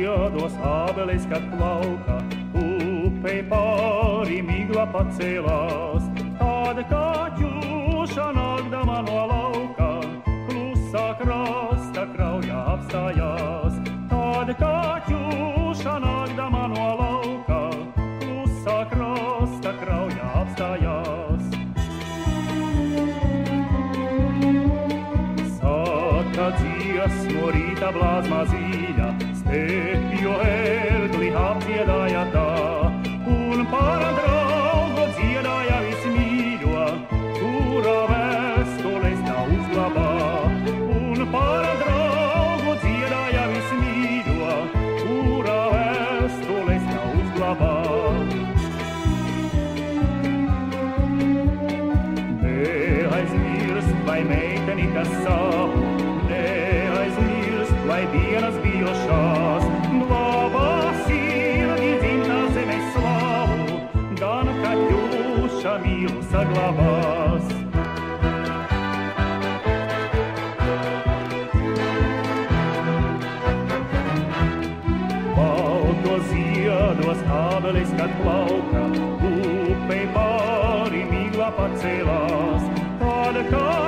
ziedos ābeles, kad plauka, upei pāri migla pacēlās. Tāda kaķuša nākdama no lauka, klusā krasta kraujā apstājās. Tāda kaķuša nākdama no lauka, klusā krasta kraujā apstājās. Saka dziesmu rīta blāzma zīļa, stepjo ērgli apdziedāja tā, un par draugu dziedāja vismīļo, kura vēstules tā uzglabā. Un par draugu dziedāja vismīļo, kura vēstules tā uzglabā. Neaizmirst, vai meiteni, kas savu, neaizmirst, vai dienas bijošās, glabā sirdī dzimtā zemes slavu, gan kaķuša mīlu saglabās. Balto ziedos ābeles, kad plauka, upei pāri migla pacēlās. Tāda kā